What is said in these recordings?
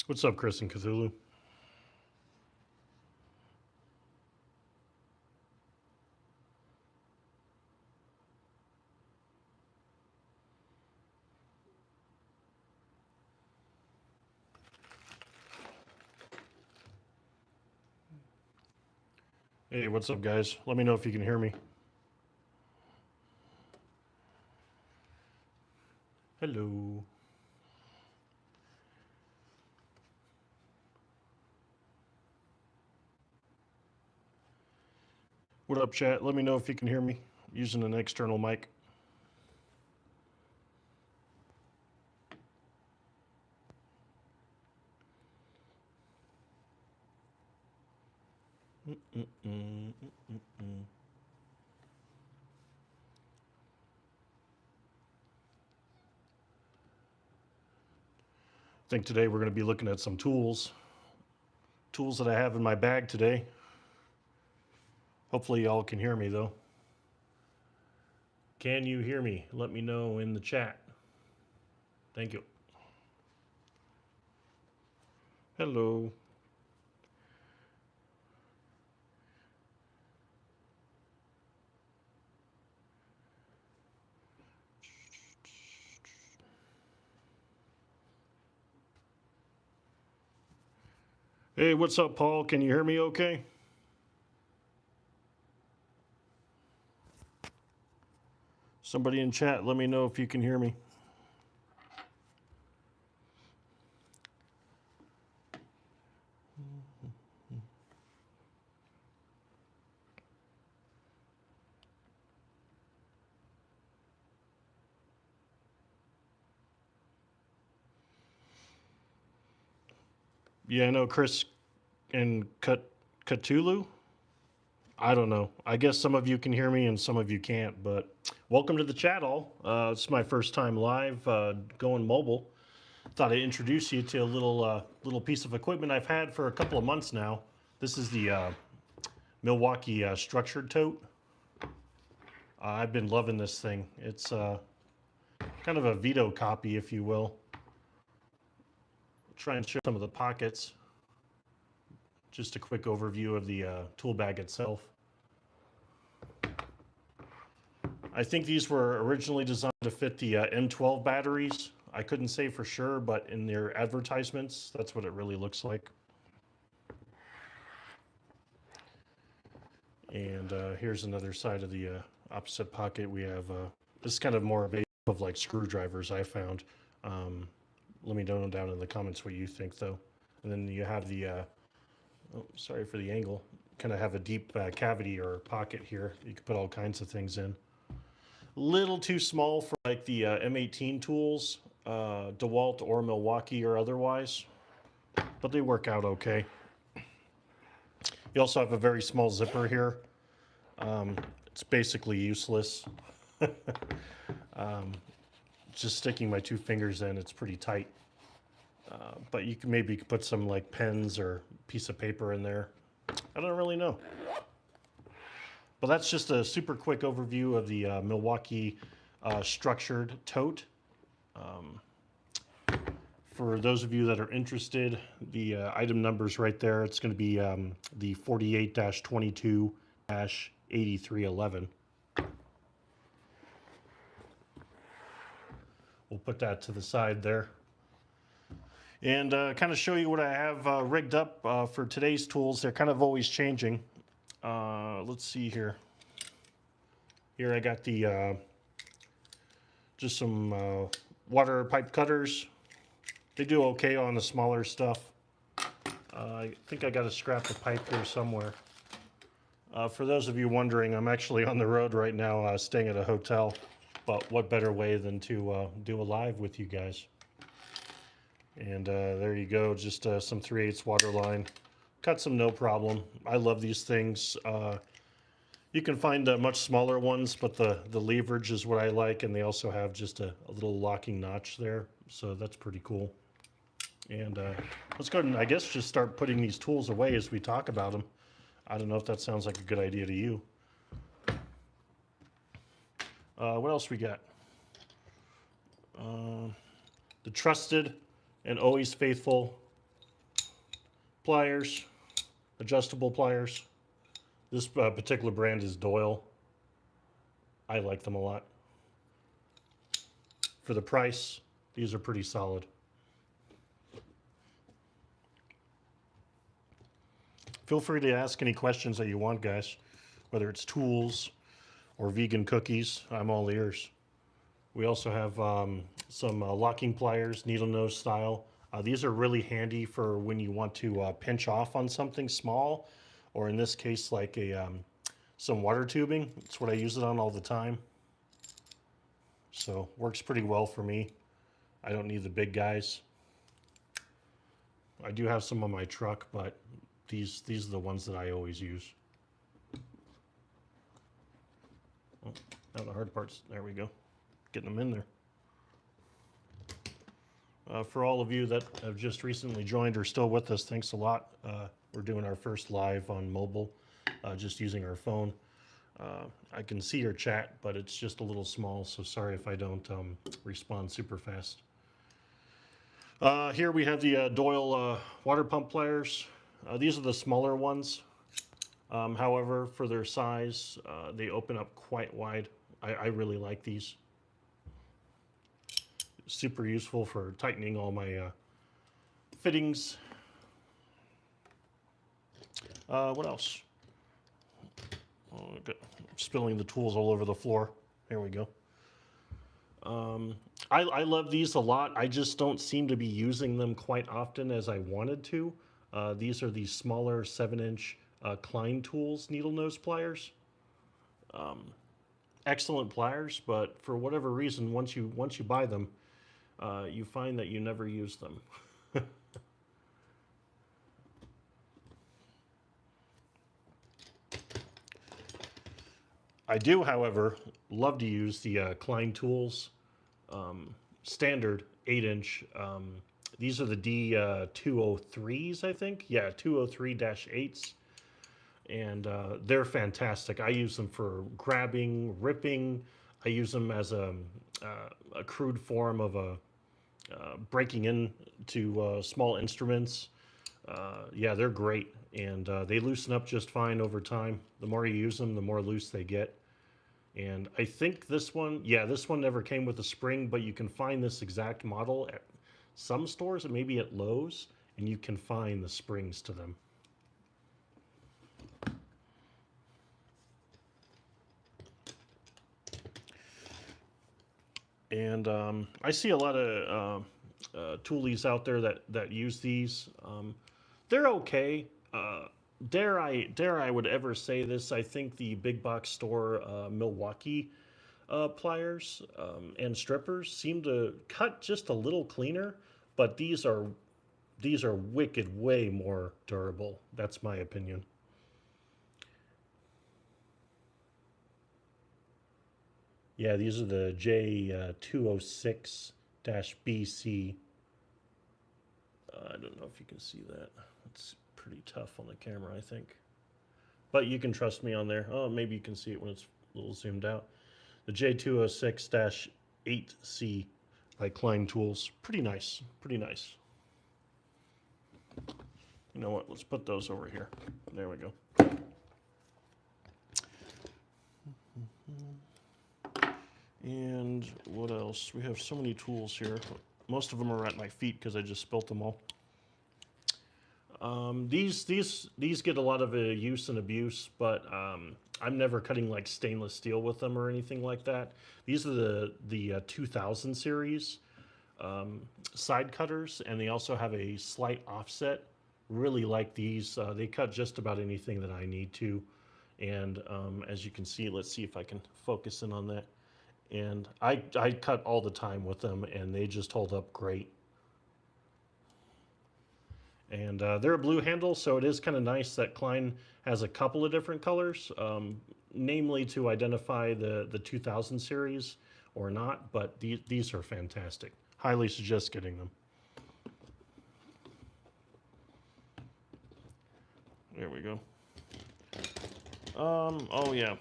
What's up, Chris and Cthulhu? Hey, what's up, guys? Let me know if you can hear me. Hello. What up, chat? Let me know if you can hear me using an external mic. I think today we're going to be looking at some tools that I have in my bag today. Hopefully y'all can hear me though. Can you hear me? Let me know in the chat. Thank you. Hello. Hey, what's up, Paul? Can you hear me okay? Somebody in chat, let me know if you can hear me. Yeah, I know Chris and Cthulhu. I don't know. I guess some of you can hear me and some of you can't, but welcome to the chat all. It's my first time live going mobile. Thought I'd introduce you to a little piece of equipment I've had for a couple of months now. This is the Milwaukee structured tote. I've been loving this thing. It's kind of a Vito copy, if you will. I'll try and show some of the pockets. Just a quick overview of the tool bag itself. I think these were originally designed to fit the M12 batteries. I couldn't say for sure, but in their advertisements, that's what it really looks like. And here's another side of the opposite pocket. We have, this is kind of more of like screwdrivers I found. Let me know down in the comments what you think though. And then you have the, oh, sorry for the angle, kind of have a deep cavity or pocket here. You can put all kinds of things in. Little too small for like the M18 tools, DeWalt or Milwaukee or otherwise, but they work out okay. You also have a very small zipper here. It's basically useless. Just sticking my 2 fingers in, it's pretty tight. But you can maybe put some like pens or piece of paper in there. I don't really know. But that's just a super quick overview of the Milwaukee structured tote. For those of you that are interested, the item number's right there. It's going to be the 48-22-8311. We'll put that to the side there. And kind of show you what I have rigged up for today's tools. They're kind of always changing. Let's see here. Here I got the just some water pipe cutters. They do okay on the smaller stuff. I think I got a scrap of pipe here somewhere. For those of you wondering, I'm actually on the road right now staying at a hotel. But what better way than to do a live with you guys. And there you go, just some 3/8 water line. Cut some no problem. I love these things. You can find much smaller ones, but the leverage is what I like, and they also have just a little locking notch there, so that's pretty cool. And let's go ahead and I guess just start putting these tools away as we talk about them. I don't know if that sounds like a good idea to you. What else we got? The trusted and always faithful pliers, adjustable pliers. This particular brand is Doyle. I like them a lot. For the price, these are pretty solid. Feel free to ask any questions that you want, guys. Whether it's tools or vegan cookies, I'm all ears. We also have some locking pliers, needle nose style. These are really handy for when you want to pinch off on something small, or in this case, like some water tubing. It's what I use it on all the time. So works pretty well for me. I don't need the big guys. I do have some on my truck, but these are the ones that I always use. Oh, now the hard parts. There we go. Getting them in there. For all of you that have just recently joined or still with us, thanks a lot. We're doing our first live on mobile, just using our phone. I can see your chat, but it's just a little small, so sorry if I don't respond super fast. Here we have the Doyle water pump pliers. These are the smaller ones. However, for their size, they open up quite wide. I really like these. Super useful for tightening all my fittings. What else? Oh, spilling the tools all over the floor. There we go. I love these a lot. I just don't seem to be using them quite often as I wanted to. These are the smaller 7-inch Klein Tools needle nose pliers. Excellent pliers, but for whatever reason, once you buy them, you find that you never use them. I do, however, love to use the Klein Tools standard 8-inch. These are the D203s, I think. Yeah, 203-8s. And they're fantastic. I use them for grabbing, ripping. I use them as a crude form of breaking into small instruments. Yeah, they're great, and they loosen up just fine over time. The more you use them, the more loose they get. And I think this one, yeah, this one never came with a spring, but you can find this exact model at some stores, and maybe at Lowe's, and you can find the springs to them. And I see a lot of toolies out there that use these. They're okay. Dare I would ever say this? I think the big box store Milwaukee pliers and strippers seem to cut just a little cleaner, but these are wicked way more durable. That's my opinion. Yeah, these are the J206-BC. I don't know if you can see that. It's pretty tough on the camera, I think. But you can trust me on there. Oh, maybe you can see it when it's a little zoomed out. The J206-8C by Klein Tools. Pretty nice. Pretty nice. You know what? Let's put those over here. There we go. And what else? We have so many tools here. Most of them are at my feet because I just spilt them all. These get a lot of use and abuse, but I'm never cutting like stainless steel with them or anything like that. These are the 2000 series side cutters, and they also have a slight offset. Really like these. They cut just about anything that I need to. And as you can see, let's see if I can focus in on that. And I cut all the time with them, and they just hold up great. And they're a blue handle, so it is kind of nice that Klein has a couple of different colors, namely to identify the 2000 series or not, but these are fantastic. Highly suggest getting them. There we go. Oh yeah.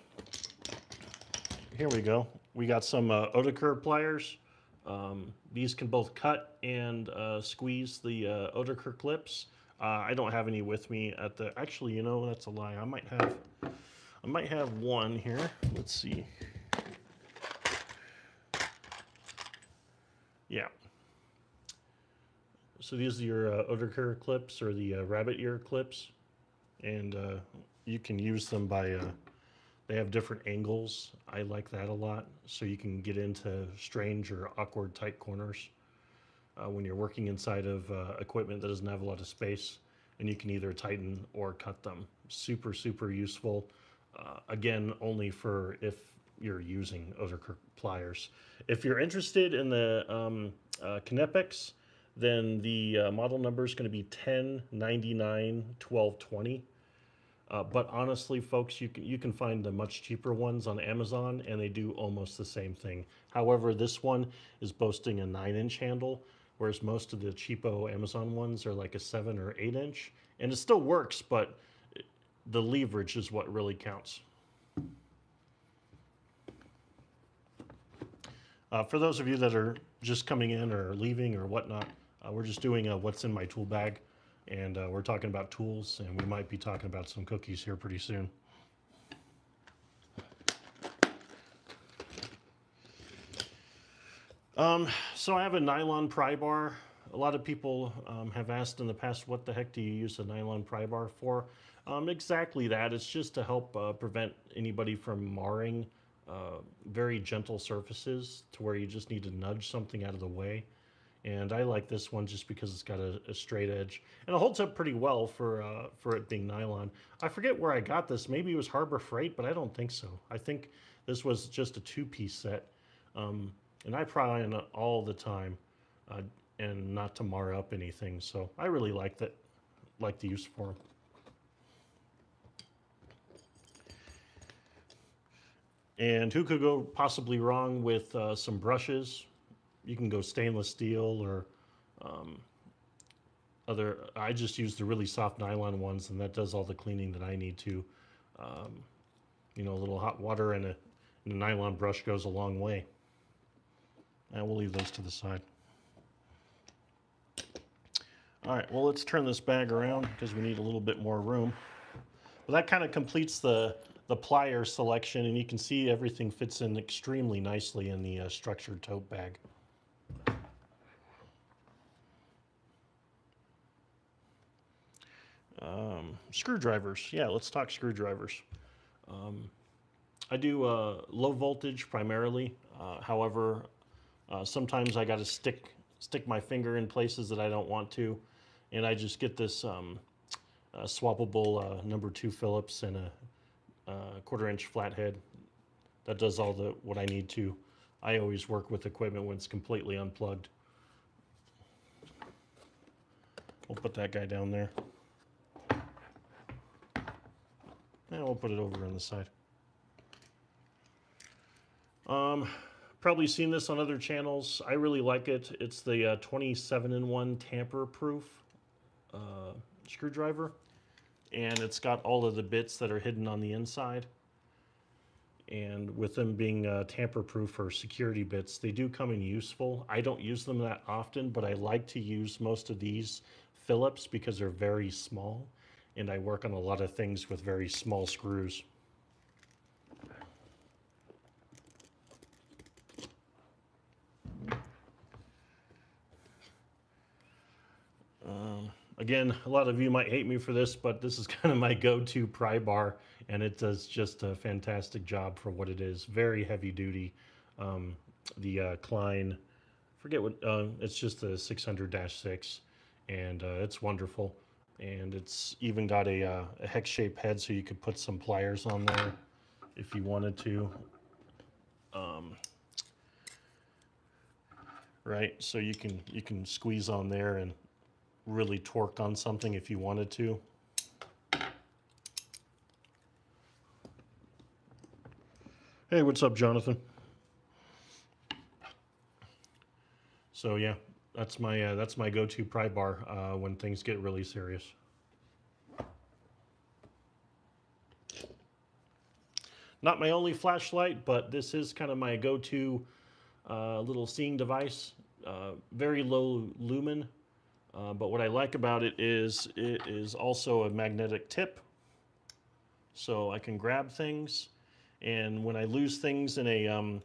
Here we go. We got some Otakar pliers. These can both cut and squeeze the Otakar clips. I don't have any with me at the. Actually, you know, that's a lie. I might have one here. Let's see. Yeah. So these are your Otakar clips, or the rabbit ear clips, and you can use them by. They have different angles. I like that a lot, so you can get into strange or awkward tight corners when you're working inside of equipment that doesn't have a lot of space, and you can either tighten or cut them. Super, super useful. Again, only for if you're using Otakar pliers. If you're interested in the Kinepex, then the model number is going to be 1099-1220. But honestly, folks, you can find the much cheaper ones on Amazon, and they do almost the same thing. However, this one is boasting a 9-inch handle, whereas most of the cheapo Amazon ones are like a 7 or 8-inch, and it still works, but the leverage is what really counts. For those of you that are just coming in or leaving or whatnot, we're just doing a what's in my tool bag. And we're talking about tools, and we might be talking about some cookies here pretty soon. So I have a nylon pry bar. A lot of people have asked in the past, what the heck do you use a nylon pry bar for? Exactly that. It's just to help prevent anybody from marring very gentle surfaces to where you just need to nudge something out of the way. And I like this one just because it's got a straight edge, and it holds up pretty well for it being nylon. I forget where I got this. Maybe it was Harbor Freight, but I don't think so. I think this was just a 2-piece set, and I pry on it all the time, and not to mar up anything. So I really like the use for them. And who could go possibly wrong with some brushes? You can go stainless steel or other. I just use the really soft nylon ones, and that does all the cleaning that I need to. You know, a little hot water and a nylon brush goes a long way. And we'll leave those to the side. All right, well, let's turn this bag around because we need a little bit more room. Well, that kind of completes the plier selection, and you can see everything fits in extremely nicely in the structured tote bag. Screwdrivers. Yeah, let's talk screwdrivers. I do low voltage primarily. However, sometimes I got to stick my finger in places that I don't want to, and I just get this swappable number 2 Phillips and a 1/4-inch flathead. That does all what I need to. I always work with equipment when it's completely unplugged. We'll put that guy down there. And we'll put it over on the side. Probably seen this on other channels. I really like it. It's the 27-in-1 tamper-proof screwdriver. And it's got all of the bits that are hidden on the inside. And with them being tamper-proof or security bits, they do come in useful. I don't use them that often, but I like to use most of these Phillips because they're very small. And I work on a lot of things with very small screws. Again, a lot of you might hate me for this, but this is kind of my go-to pry bar, and it does just a fantastic job for what it is. Very heavy duty. The Klein, forget what, it's just a 600-6, and it's wonderful. And it's even got a hex-shaped head, so you could put some pliers on there if you wanted to. Right, so you can squeeze on there and really torque on something if you wanted to. Hey, what's up, Jonathan? So yeah, that's my go-to pry bar when things get really serious. Not my only flashlight, but this is kind of my go-to little seeing device. Very low lumen, but what I like about it is also a magnetic tip, so I can grab things, and when I lose things in a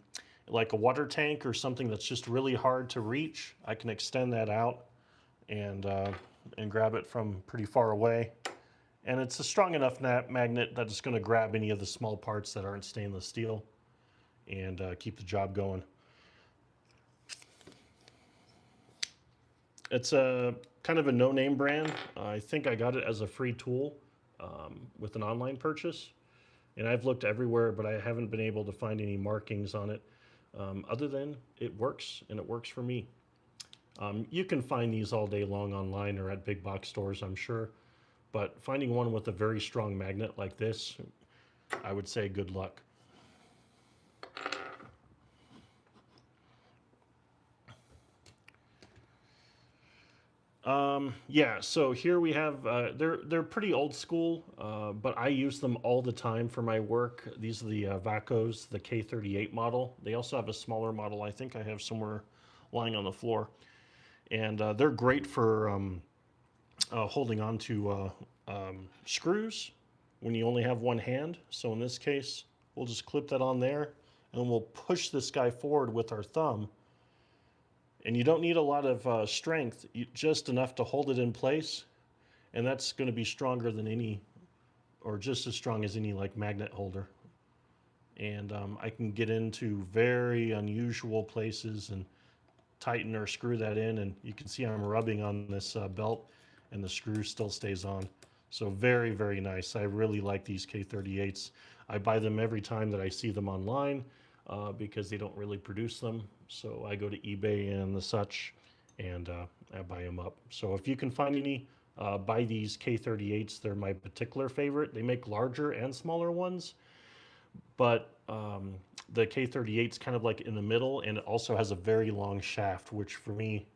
like a water tank or something that's just really hard to reach, I can extend that out and grab it from pretty far away. And it's a strong enough magnet that it's going to grab any of the small parts that aren't stainless steel and keep the job going. It's a kind of a no-name brand. I think I got it as a free tool with an online purchase. And I've looked everywhere, but I haven't been able to find any markings on it other than it works, and it works for me. You can find these all day long online or at big box stores, I'm sure. But finding one with a very strong magnet like this, I would say good luck. Yeah, so here we have, they're pretty old school, but I use them all the time for my work. These are the Vacos, the K38 model. They also have a smaller model I think I have somewhere lying on the floor. And they're great for holding on to screws when you only have one hand. So in this case, we'll just clip that on there and we'll push this guy forward with our thumb. And you don't need a lot of strength, just enough to hold it in place. And that's going to be stronger than any, or just as strong as any like magnet holder. And I can get into very unusual places and tighten or screw that in. And you can see I'm rubbing on this belt and the screw still stays on. So very, very nice. I really like these K38s. I buy them every time that I see them online because they don't really produce them. So I go to eBay and the such and I buy them up. So if you can find any, buy these K38s. They're my particular favorite. They make larger and smaller ones, but the K38's kind of like in the middle, and it also has a very long shaft, which for me,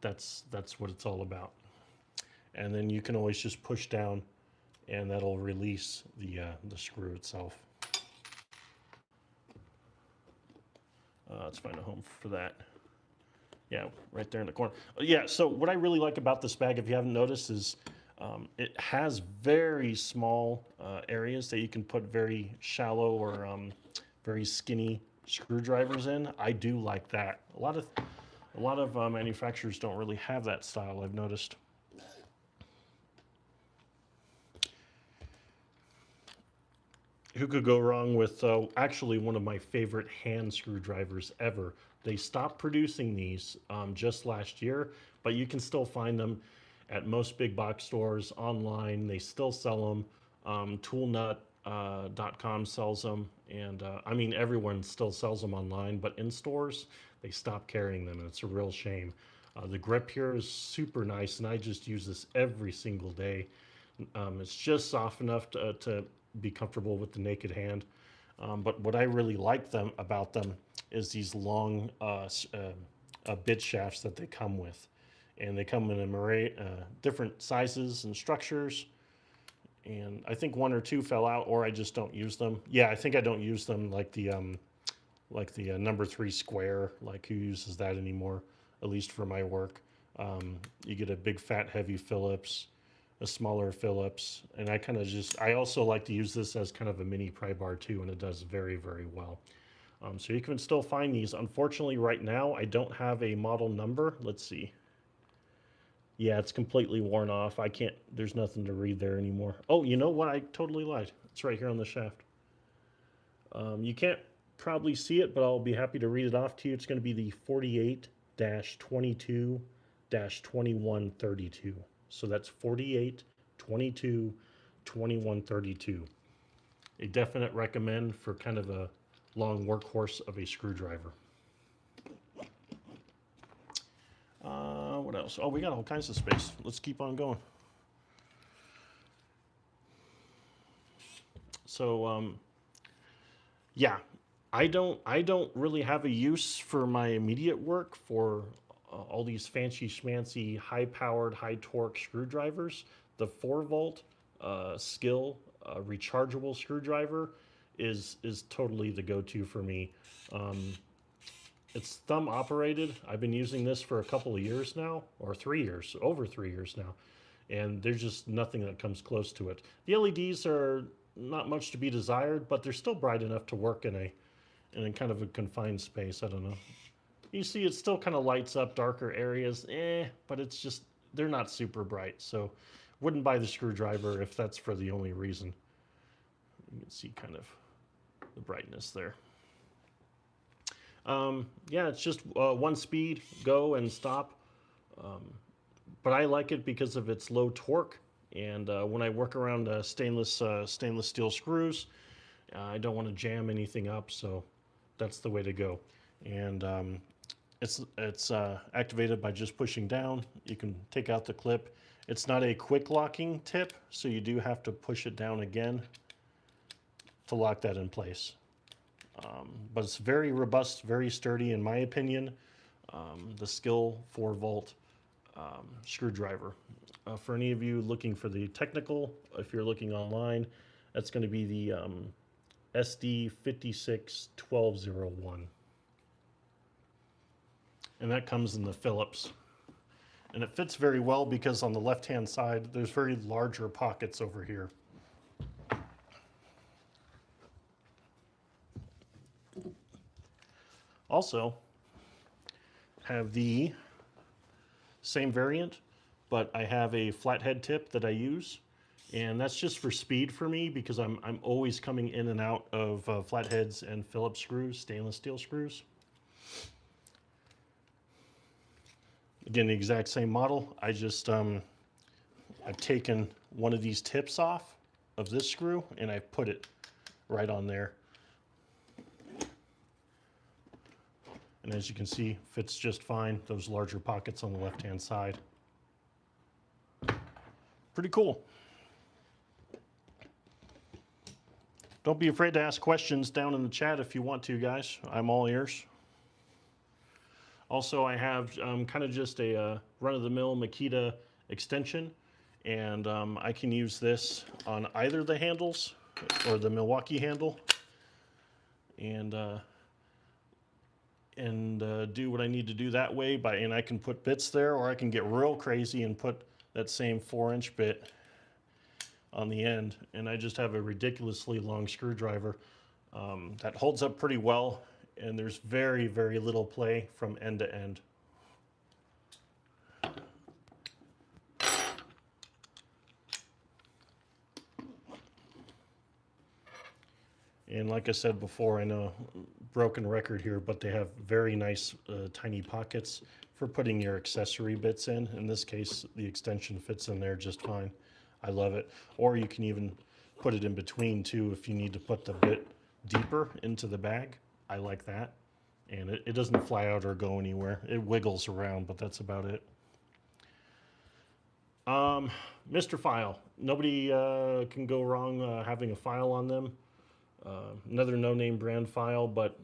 that's what it's all about. And then you can always just push down and that'll release the screw itself. Let's find a home for that. Yeah, right there in the corner. Yeah, so what I really like about this bag, if you haven't noticed, is it has very small areas that you can put very shallow or very skinny screwdrivers in. I do like that. A lot of manufacturers don't really have that style, I've noticed. Who could go wrong with actually one of my favorite hand screwdrivers ever? They stopped producing these just last year, but you can still find them at most big box stores online. They still sell them. Toolnut.com sells them, and I mean everyone still sells them online, but in stores they stopped carrying them, and it's a real shame. The grip here is super nice, and I just use this every single day. It's just soft enough to be comfortable with the naked hand. But what I really like about them is these long bit shafts that they come with. And they come in a array, different sizes and structures. And I think one or two fell out, or I just don't use them. Yeah, I think I don't use them like the number 3 square. Like, who uses that anymore? At least for my work. You get a big fat heavy Phillips, a smaller Phillips, and I also like to use this as kind of a mini pry bar too, and it does very, very well. So you can still find these. Unfortunately, right now, I don't have a model number. Let's see. Yeah, it's completely worn off. There's nothing to read there anymore. Oh, you know what? I totally lied. It's right here on the shaft. You can't probably see it, but I'll be happy to read it off to you. It's going to be the 48-22-2132. So that's 48, 22, 21, 32. A definite recommend for kind of a long workhorse of a screwdriver. What else? Oh, we got all kinds of space. Let's keep on going. So, yeah, I don't really have a use for my immediate work for all these fancy schmancy, high-powered, high-torque screwdrivers. The 4-volt skill rechargeable screwdriver is totally the go-to for me. It's thumb operated. I've been using this for a couple of years now, or 3 years, over 3 years now, and there's just nothing that comes close to it. The LEDs are not much to be desired, but they're still bright enough to work in a kind of a confined space. I don't know. You see, it still kind of lights up darker areas, but it's just, they're not super bright. So wouldn't buy the screwdriver if that's for the only reason. You can see kind of the brightness there. Yeah, it's just one speed, go and stop. But I like it because of its low torque. And when I work around stainless steel screws, I don't want to jam anything up, so that's the way to go. And it's activated by just pushing down. You can take out the clip. It's not a quick locking tip, so you do have to push it down again to lock that in place. But it's very robust, very sturdy in my opinion. The Skill 4-volt screwdriver. For any of you looking for the technical, if you're looking online, that's going to be the SD561201. And that comes in the Phillips. And it fits very well because on the left-hand side, there's very larger pockets over here. Also, have the same variant, but I have a flathead tip that I use, and that's just for speed for me because I'm always coming in and out of flatheads and Phillips screws, stainless steel screws. Again, the exact same model. I just I've taken one of these tips off of this screw and I put it right on there. And as you can see, fits just fine. Those larger pockets on the left-hand side. Pretty cool. Don't be afraid to ask questions down in the chat if you want to, guys. I'm all ears. Also, I have kind of just a run-of-the-mill Makita extension, and I can use this on either the handles or the Milwaukee handle, and do what I need to do that way. And I can put bits there, or I can get real crazy and put that same 4-inch bit on the end, and I just have a ridiculously long screwdriver that holds up pretty well, and there's very, very little play from end to end. And like I said before, I know, broken record here, but they have very nice tiny pockets for putting your accessory bits in. In this case, the extension fits in there just fine. I love it. Or you can even put it in between too if you need to put the bit deeper into the bag. I like that. And it doesn't fly out or go anywhere. It wiggles around, but that's about it. Mr. File. Nobody can go wrong having a file on them. Another no-name brand file, but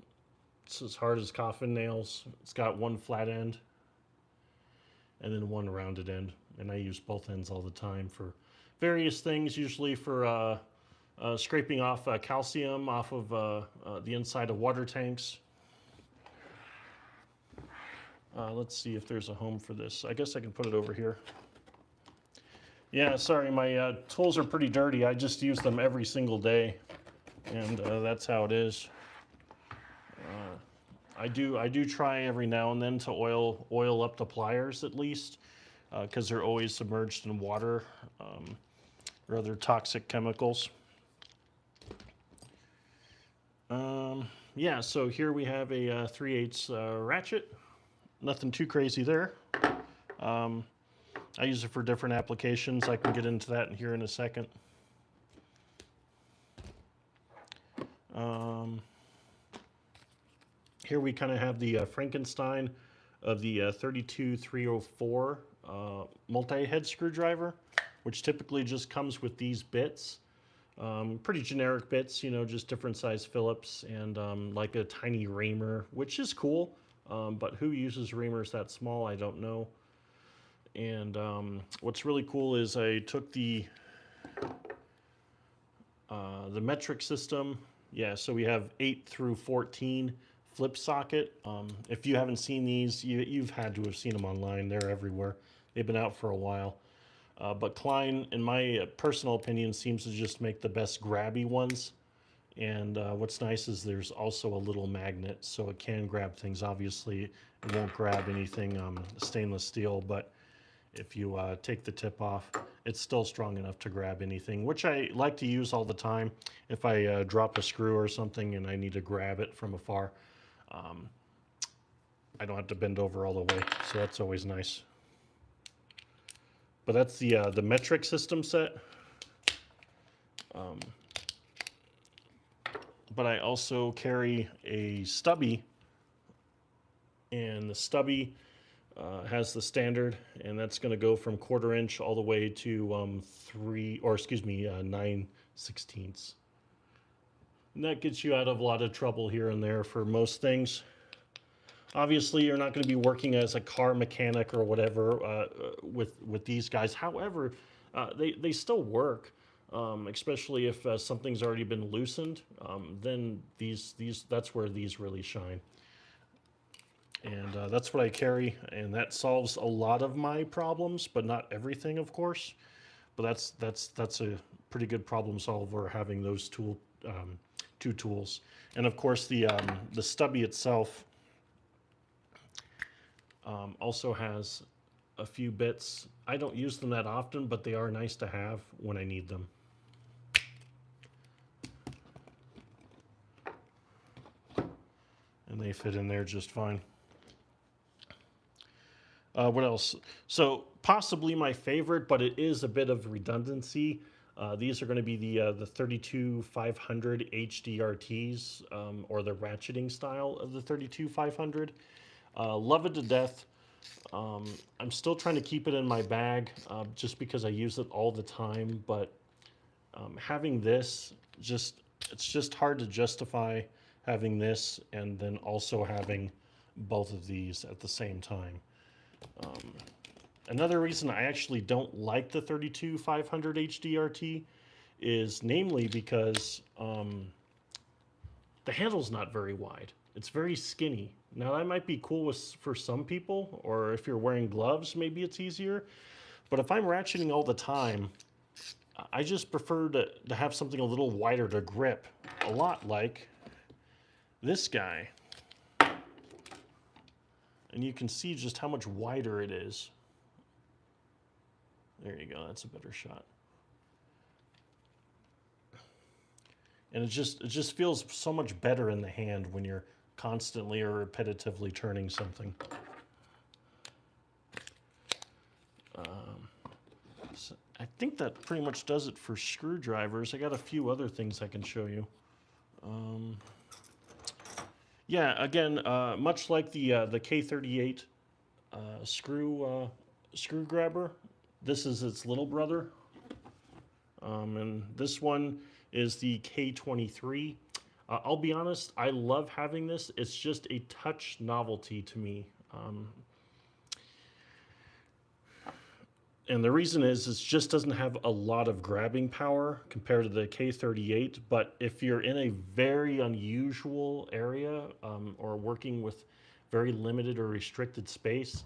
it's as hard as coffin nails. It's got one flat end and then one rounded end. And I use both ends all the time for various things, usually for scraping off calcium off of the inside of water tanks. Let's see if there's a home for this. I guess I can put it over here. Yeah, sorry, my tools are pretty dirty. I just use them every single day, and that's how it is. I do try every now and then to oil up the pliers at least, because they're always submerged in water or other toxic chemicals. Yeah, so here we have a 3/8 ratchet. Nothing too crazy there. I use it for different applications. I can get into that here in a second. Here we kind of have the Frankenstein of the 32304 multi-head screwdriver, which typically just comes with these bits. Pretty generic bits, you know, just different size Phillips and like a tiny reamer, which is cool. But who uses reamers that small? I don't know. And what's really cool is I took the metric system. Yeah, so we have 8 through 14 flip socket. If you haven't seen these, you've had to have seen them online. They're everywhere. They've been out for a while. But Klein, in my personal opinion, seems to just make the best grabby ones. And what's nice is there's also a little magnet, so it can grab things. Obviously, it won't grab anything stainless steel, but if you take the tip off, it's still strong enough to grab anything, which I like to use all the time. If I drop a screw or something and I need to grab it from afar, I don't have to bend over all the way, so that's always nice. But that's the metric system set. But I also carry a stubby, and the stubby has the standard, and that's going to go from 1/4 inch all the way to 9/16. And that gets you out of a lot of trouble here and there for most things. Obviously, you're not going to be working as a car mechanic or whatever with these guys. However, they still work, especially if something's already been loosened. Then that's where these really shine. And that's what I carry, and that solves a lot of my problems, but not everything, of course. But that's a pretty good problem solver, having those two tools. And of course, the stubby itself also has a few bits. I don't use them that often, but they are nice to have when I need them. And they fit in there just fine. What else? So possibly my favorite, but it is a bit of redundancy. These are going to be the 32500 HDRTs, or the ratcheting style of the 32500. Love it to death. I'm still trying to keep it in my bag just because I use it all the time. But having this, it's just hard to justify having this and then also having both of these at the same time. Another reason I actually don't like the 32500 HDRT is namely because the handle's not very wide. It's very skinny. Now that might be cool for some people, or if you're wearing gloves, maybe it's easier. But if I'm ratcheting all the time, I just prefer to have something a little wider to grip, a lot like this guy. And you can see just how much wider it is. There you go, that's a better shot. And it just feels so much better in the hand when you're constantly or repetitively turning something. So I think that pretty much does it for screwdrivers. I got a few other things I can show you. Yeah, again, much like the K38 screw grabber, this is its little brother. And this one is the K23. I'll be honest, I love having this. It's just a touch novelty to me. And the reason is it just doesn't have a lot of grabbing power compared to the K38. But if you're in a very unusual area or working with very limited or restricted space,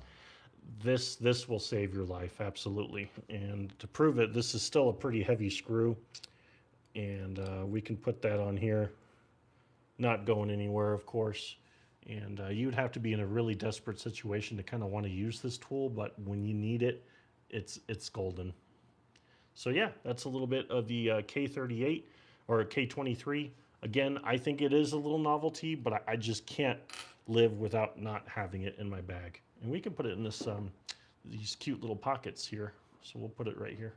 this will save your life, absolutely. And to prove it, this is still a pretty heavy screw. And we can put that on here, not going anywhere, of course. And you'd have to be in a really desperate situation to kind of want to use this tool, but when you need it, it's golden. So yeah, that's a little bit of the K38 or K23. Again, I think it is a little novelty, but I just can't live without not having it in my bag. And we can put it in this these cute little pockets here. So we'll put it right here.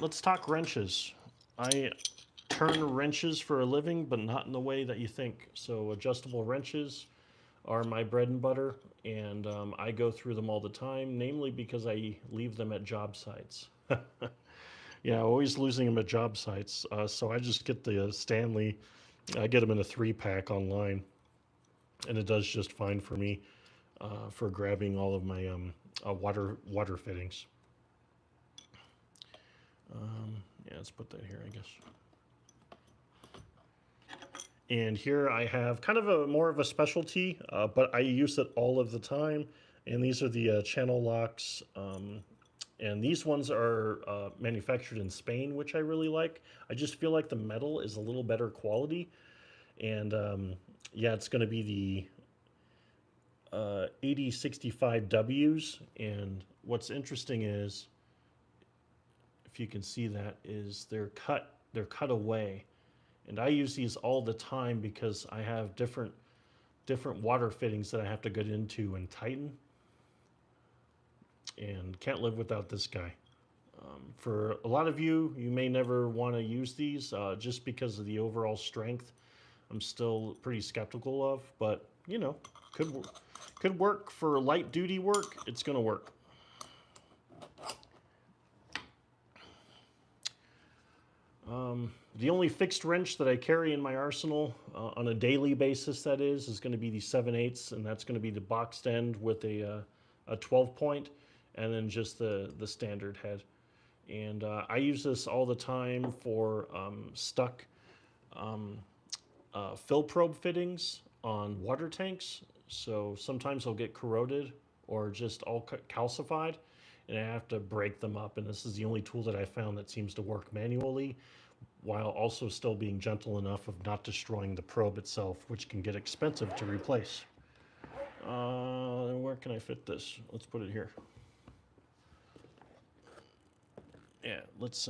Let's talk wrenches. I turn wrenches for a living, but not in the way that you think. So adjustable wrenches are my bread and butter, and I go through them all the time, namely because I leave them at job sites. Yeah, always losing them at job sites. So I just get the Stanley. I get them in a 3-pack online, and it does just fine for me for grabbing all of my water fittings. Yeah, let's put that here, I guess. And here I have kind of a more of a specialty, but I use it all of the time. And these are the channel locks. And these ones are manufactured in Spain, which I really like. I just feel like the metal is a little better quality. And yeah, it's going to be the 8065Ws. And what's interesting is, if you can see that, is they're cut away. And I use these all the time because I have different water fittings that I have to get into and tighten. And can't live without this guy. For a lot of you, you may never want to use these just because of the overall strength. I'm still pretty skeptical of, but you know, could work for light duty work. It's going to work. The only fixed wrench that I carry in my arsenal on a daily basis, that is going to be the 7/8, and that's going to be the boxed end with a 12 point, and then just the standard head. And I use this all the time for stuck fill probe fittings on water tanks. So sometimes they'll get corroded or just all calcified, and I have to break them up. And this is the only tool that I found that seems to work manually, while also still being gentle enough of not destroying the probe itself, which can get expensive to replace. Where can I fit this? Let's put it here. Yeah, let's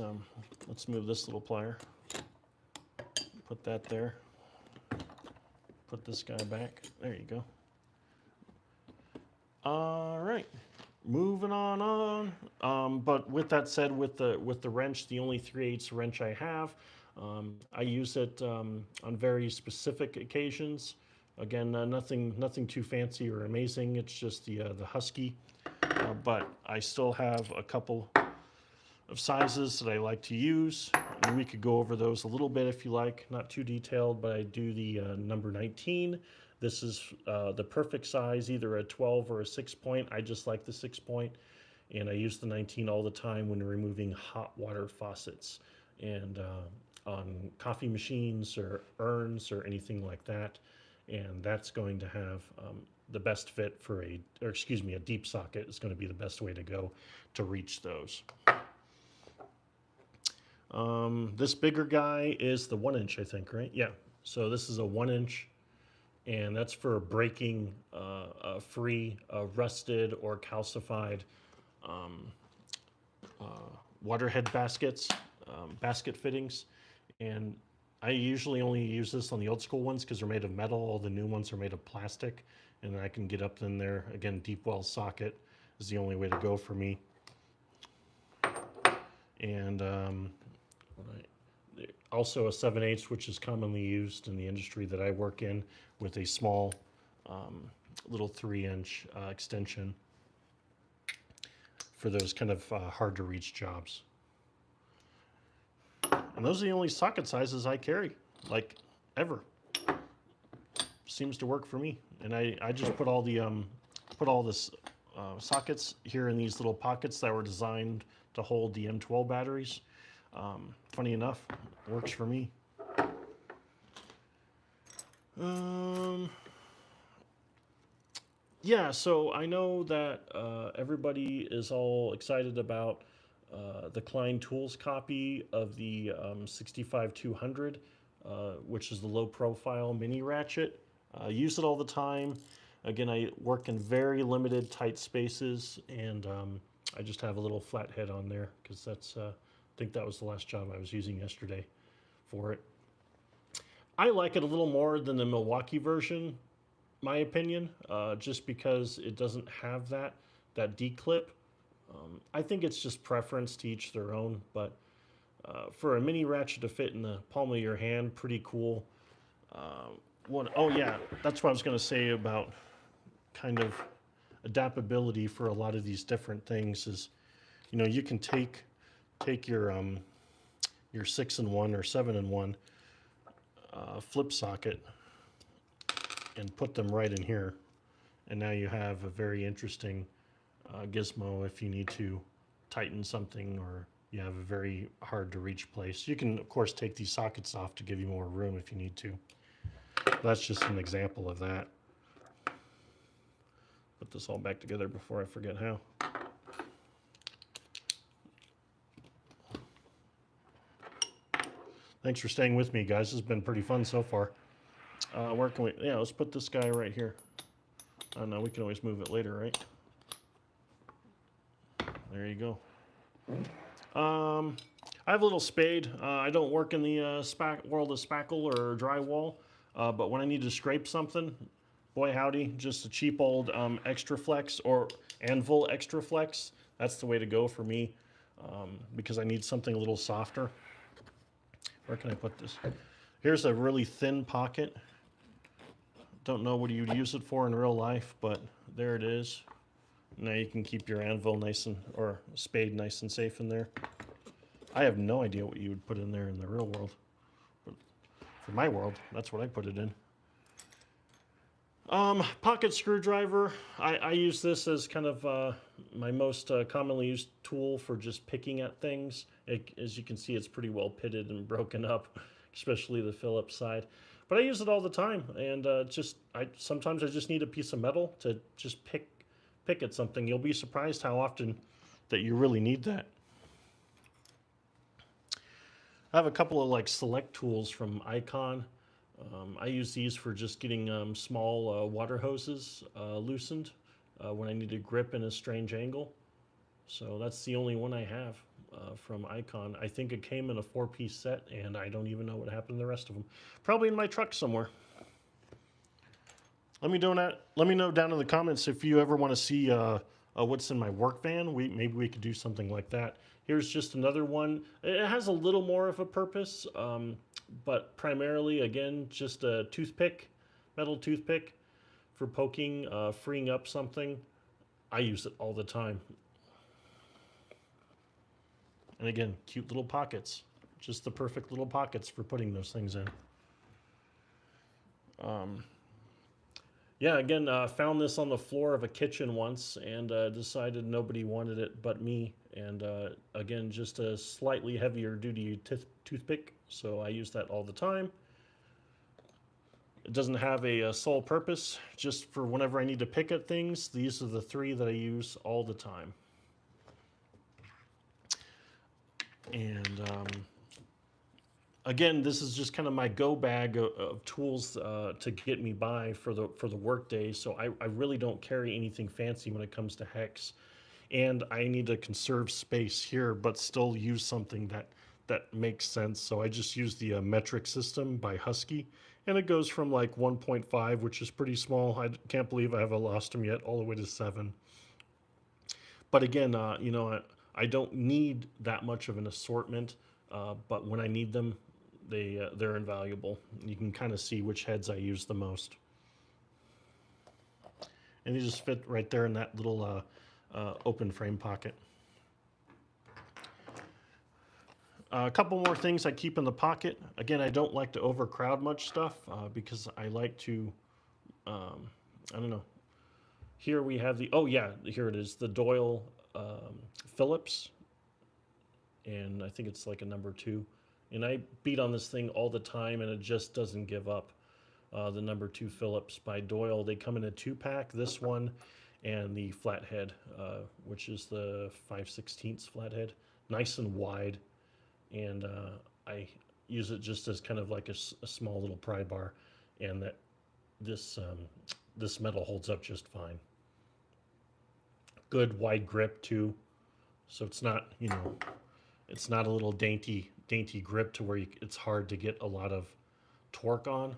move this little plier. Put that there. Put this guy back. There you go. All right, moving on. But with that said, with the wrench, the only 3/8 wrench I have, I use it on very specific occasions. Again, nothing too fancy or amazing. It's just the Husky, but I still have a couple of sizes that I like to use. And we could go over those a little bit if you like, not too detailed, but I do the number 19. This is the perfect size, either a 12 or a 6-point. I just like the 6-point, and I use the 19 all the time when removing hot water faucets and on coffee machines or urns or anything like that. And that's going to have the best fit for a deep socket is going to be the best way to go to reach those. This bigger guy is the 1-inch, I think, right? Yeah. So this is a 1-inch, and that's for breaking free rusted or calcified water head baskets, basket fittings. And I usually only use this on the old school ones because they're made of metal. All the new ones are made of plastic, and I can get up in there. Again, deep well socket is the only way to go for me. And also a 7/8, which is commonly used in the industry that I work in, with a small little 3-inch extension for those kind of hard to reach jobs. And those are the only socket sizes I carry, like, ever. Seems to work for me. And I just put all this sockets here in these little pockets that were designed to hold the M12 batteries. Funny enough, works for me. Yeah, so I know that everybody is all excited about the Klein Tools copy of the 65200, which is the low profile mini ratchet. Use it all the time. Again, I work in very limited tight spaces, and I just have a little flat head on there because that's I think that was the last job I was using yesterday for it. I like it a little more than the Milwaukee version, my opinion, just because it doesn't have that D-clip. I think it's just preference, to each their own, but for a mini ratchet to fit in the palm of your hand, pretty cool. Oh yeah, that's what I was going to say about kind of adaptability for a lot of these different things is, you know, you can take your 6-in-1 or 7-in-1 flip socket and put them right in here, and now you have a very interesting gizmo if you need to tighten something or you have a very hard to reach place. You can of course take these sockets off to give you more room if you need to. That's just an example of that. Put this all back together before I forget how. Thanks for staying with me, guys. This has been pretty fun so far. Where can we, yeah, let's put this guy right here. Oh no, we can always move it later, right? There you go. I have a little spade. I don't work in the world of spackle or drywall, but when I need to scrape something, boy howdy, just a cheap old Extra Flex or Anvil Extra Flex. That's the way to go for me because I need something a little softer. Where can I put this? Here's a really thin pocket. Don't know what you'd use it for in real life, but there it is. Now you can keep your anvil nice and, or spade nice and safe in there. I have no idea what you would put in there in the real world. But for my world, that's what I put it in. Pocket screwdriver. I use this as kind of my most commonly used tool for just picking at things. As you can see, it's pretty well pitted and broken up, especially the Phillips side. But I use it all the time, and sometimes I just need a piece of metal to just pick at something. You'll be surprised how often that you really need that. I have a couple of like select tools from Icon. I use these for just getting small water hoses loosened when I need to grip in a strange angle. So that's the only one I have from Icon. I think it came in a 4-piece set, and I don't even know what happened to the rest of them. Probably in my truck somewhere. Let me know down in the comments if you ever want to see what's in my work van. Maybe we could do something like that. Here's just another one. It has a little more of a purpose, but primarily, again, just a toothpick, metal toothpick for poking, freeing up something. I use it all the time. And again, cute little pockets. Just the perfect little pockets for putting those things in. Yeah, again, found this on the floor of a kitchen once and decided nobody wanted it but me. And again, just a slightly heavier duty toothpick, so I use that all the time. It doesn't have a sole purpose, just for whenever I need to pick at things. These are the 3 that I use all the time. And again, this is just kind of my go bag of tools to get me by for the work day. So I really don't carry anything fancy when it comes to hex, and I need to conserve space here, but still use something that makes sense. So I just use the metric system by Husky, and it goes from like 1.5, which is pretty small. I can't believe I haven't lost them yet, all the way to 7. But again, you know, I don't need that much of an assortment, but when I need them, they're invaluable. You can kind of see which heads I use the most. And they just fit right there in that little open frame pocket. A couple more things I keep in the pocket. Again, I don't like to overcrowd much stuff because I like to, I don't know. Here we have the, oh yeah, here it is, the Doyle Phillips. And I think it's like a number 2. And I beat on this thing all the time, and it just doesn't give up. The number 2 Phillips by Doyle. They come in a 2-pack, this one, and the flathead, which is the 5/16 flathead. Nice and wide. And I use it just as kind of like a small little pry bar. And that this metal holds up just fine. Good wide grip, too. So it's not, you know, it's not a little dainty grip to where it's hard to get a lot of torque on,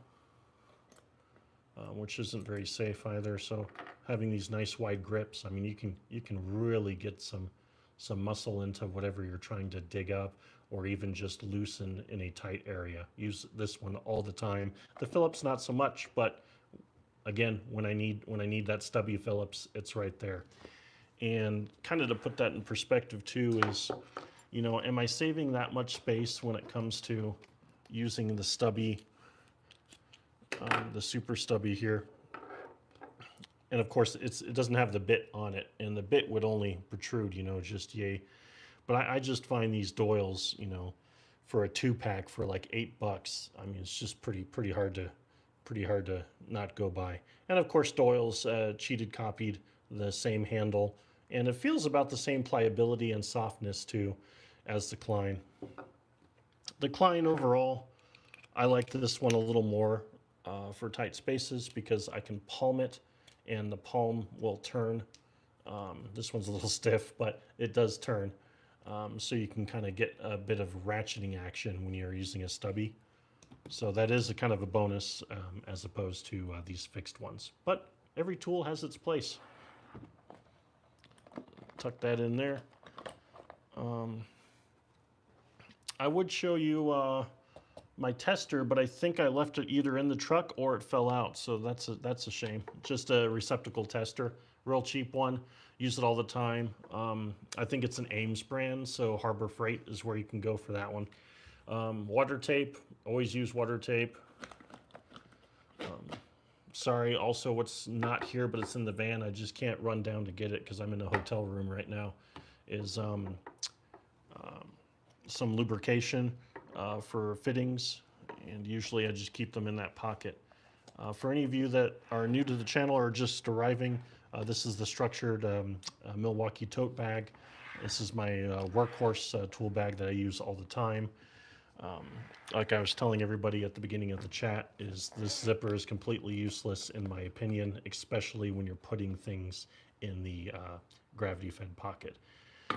which isn't very safe either. So having these nice wide grips, I mean, you can really get some some muscle into whatever you're trying to dig up, or even just loosen in a tight area. Use this one all the time. The Phillips not so much, but again, when I need that stubby Phillips, it's right there. And kind of to put that in perspective too is, you know, am I saving that much space when it comes to using the stubby, the super stubby here? And of course, it doesn't have the bit on it, and the bit would only protrude, you know, just yay. But I just find these Doyles, you know, for a 2-pack for like $8. I mean, it's just pretty hard to not go by. And of course, Doyle's cheated copied the same handle, and it feels about the same pliability and softness too as the Klein. The Klein overall, I like this one a little more for tight spaces because I can palm it and the palm will turn. This one's a little stiff, but it does turn. So you can kind of get a bit of ratcheting action when you're using a stubby. So that is a kind of a bonus as opposed to these fixed ones. But every tool has its place. Tuck that in there. I would show you my tester, but I think I left it either in the truck or it fell out. So that's a shame. Just a receptacle tester, real cheap one. Use it all the time. I think it's an Ames brand, so Harbor Freight is where you can go for that one. Water tape, always use water tape. Sorry, also what's not here, but it's in the van. I just can't run down to get it because I'm in a hotel room right now. Is some lubrication for fittings, and usually I just keep them in that pocket. For any of you that are new to the channel or just arriving, this is the structured Milwaukee tote bag. This is my workhorse tool bag that I use all the time. Like I was telling everybody at the beginning of the chat, is this zipper is completely useless in my opinion, especially when you're putting things in the gravity fed pocket.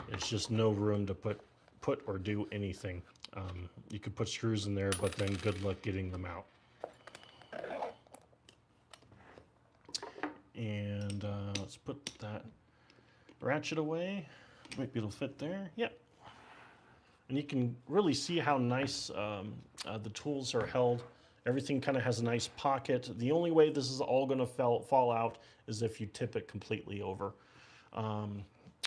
It's just no room to put or do anything. You could put screws in there, but then good luck getting them out. And let's put that ratchet away. Maybe it'll fit there. Yep. And you can really see how nice the tools are held. Everything kind of has a nice pocket. The only way this is all going to fall out is if you tip it completely over.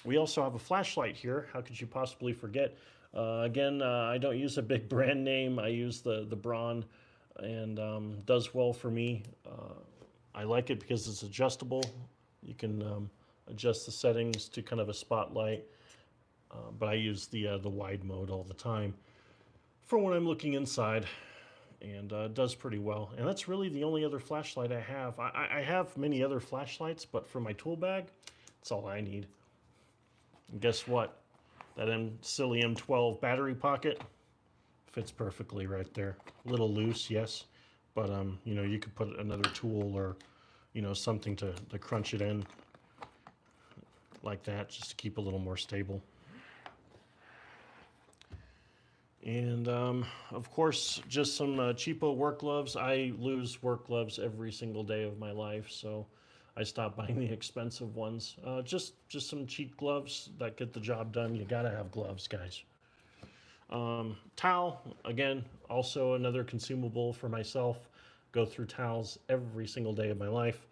We also have a flashlight here. How could you possibly forget? Again, I don't use a big brand name. I use the Braun, and does well for me. I like it because it's adjustable. You can adjust the settings to kind of a spotlight. But I use the wide mode all the time for when I'm looking inside, and it does pretty well. And that's really the only other flashlight I have. I have many other flashlights, but for my tool bag, that's all I need. And guess what? That silly M12 battery pocket fits perfectly right there. A little loose, yes, but you know, you could put another tool or, you know, something to crunch it in like that, just to keep a little more stable. And of course, just some cheapo work gloves. I lose work gloves every single day of my life, so I stopped buying the expensive ones. Just some cheap gloves that get the job done. You gotta have gloves, guys. Towel, again, also another consumable for myself. Go through towels every single day of my life,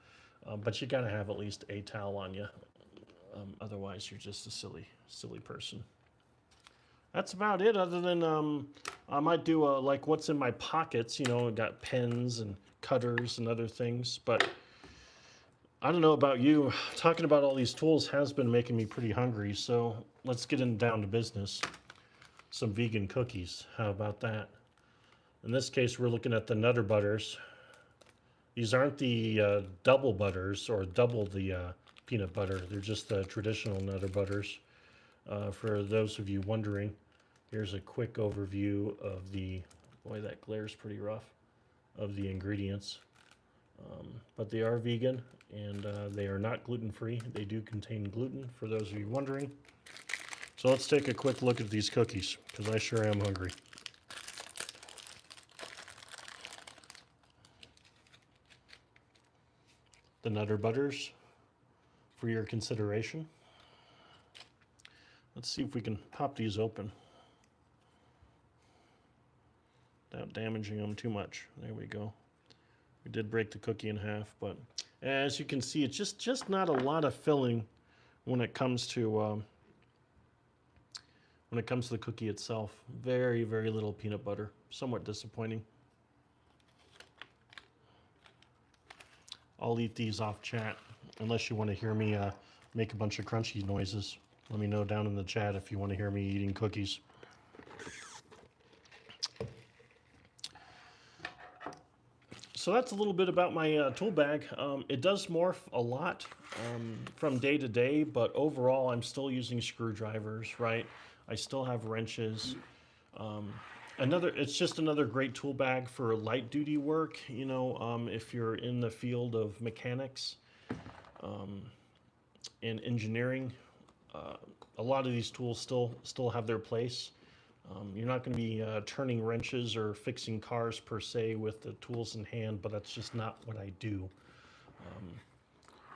but you gotta have at least a towel on you. Otherwise, you're just a silly person. That's about it, other than I might do like what's in my pockets. You know, I got pens and cutters and other things, but I don't know about you. Talking about all these tools has been making me pretty hungry, so let's get down to business. Some vegan cookies, how about that? In this case, we're looking at the Nutter Butters. These aren't the double butters or double the peanut butter. They're just the traditional Nutter Butters. For those of you wondering, here's a quick overview of the, boy, that glare's pretty rough, of the ingredients. But they are vegan, and they are not gluten-free. They do contain gluten, for those of you wondering. So let's take a quick look at these cookies, because I sure am hungry. The Nutter Butters for your consideration. Let's see if we can pop these open without damaging them too much. There we go. We did break the cookie in half, but as you can see, it's just not a lot of filling when it comes to the cookie itself. Very, very little peanut butter. Somewhat disappointing. I'll eat these off chat, unless you want to hear me make a bunch of crunchy noises. Let me know down in the chat if you want to hear me eating cookies. So that's a little bit about my tool bag. It does morph a lot from day to day, but overall I'm still using screwdrivers, right? I still have wrenches. It's just another great tool bag for light duty work, you know, if you're in the field of mechanics and engineering. A lot of these tools still have their place. You're not going to be turning wrenches or fixing cars per se with the tools in hand, but that's just not what I do.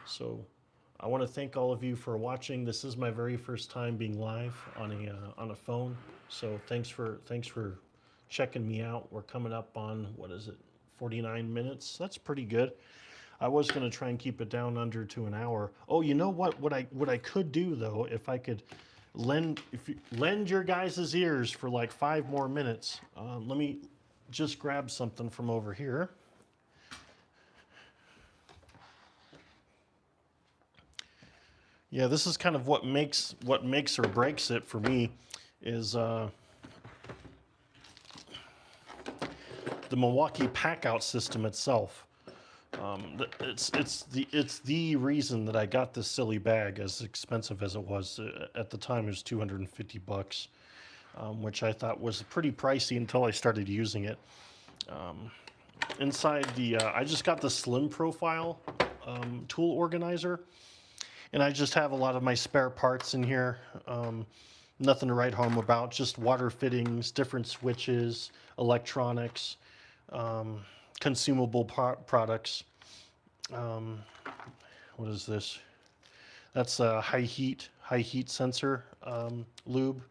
So I want to thank all of you for watching. This is my very first time being live on a phone. So thanks for checking me out. We're coming up on, what is it, 49 minutes? That's pretty good. I was going to try and keep it down under to an hour. Oh, you know what? What I could do though, if I could lend your guys' ears for like 5 more minutes. Let me just grab something from over here. Yeah, this is kind of what makes or breaks it for me is the Milwaukee Packout system itself. It's the reason that I got this silly bag, as expensive as it was. At the time, it was $250, which I thought was pretty pricey until I started using it. Inside I just got the slim profile tool organizer, and I just have a lot of my spare parts in here. Nothing to write home about, just water fittings, different switches, electronics, consumable products. What is this? That's a high heat sensor lube.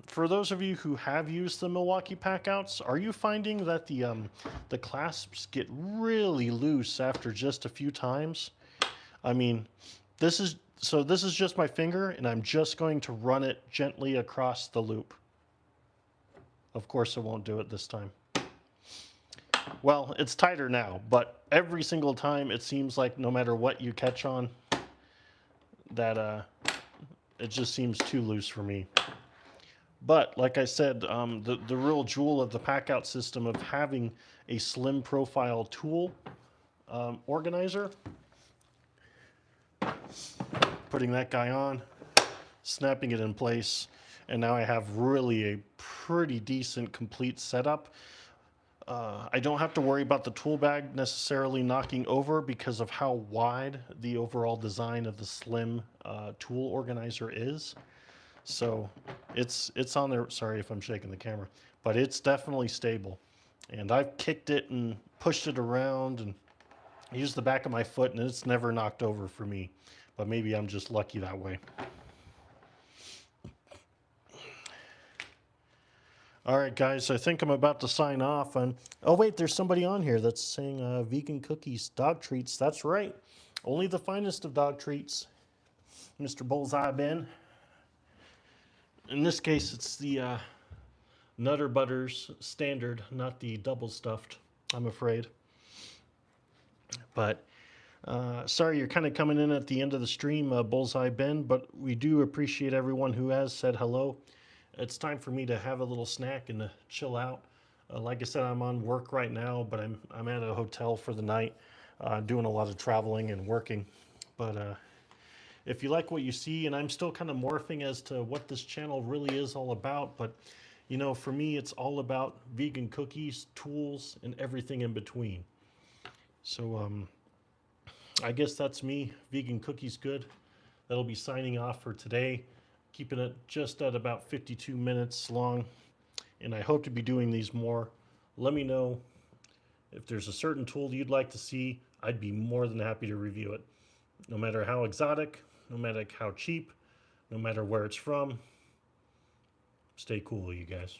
For those of you who have used the Milwaukee Packouts, are you finding that the clasps get really loose after just a few times? I mean, this is just my finger, and I'm just going to run it gently across the loop. Of course, it won't do it this time. Well, it's tighter now, but every single time it seems like no matter what you catch on, that it just seems too loose for me. But like I said, the real jewel of the Packout system of having a slim profile tool organizer, putting that guy on, snapping it in place, and now I have really a pretty decent complete setup. I don't have to worry about the tool bag necessarily knocking over because of how wide the overall design of the slim tool organizer is. So it's on there. Sorry if I'm shaking the camera, but it's definitely stable. And I've kicked it and pushed it around and used the back of my foot, and it's never knocked over for me. But maybe I'm just lucky that way. All right, guys, I think I'm about to sign off. And oh wait, there's somebody on here that's saying vegan cookies, dog treats. That's right. Only the finest of dog treats, Mr. Bullseye Ben. In this case, it's the Nutter Butters standard, not the double stuffed, I'm afraid. But sorry, you're kind of coming in at the end of the stream, Bullseye Ben, but we do appreciate everyone who has said hello. It's time for me to have a little snack and to chill out. Like I said, I'm on work right now, but I'm at a hotel for the night, doing a lot of traveling and working. But if you like what you see, and I'm still kind of morphing as to what this channel really is all about, but you know, for me, it's all about vegan cookies, tools, and everything in between. So I guess that's me. Vegan Cookies Good. That'll be signing off for today, keeping it just at about 52 minutes long, and I hope to be doing these more. Let me know if there's a certain tool you'd like to see, I'd be more than happy to review it. No matter how exotic, no matter how cheap, no matter where it's from. Stay cool, you guys.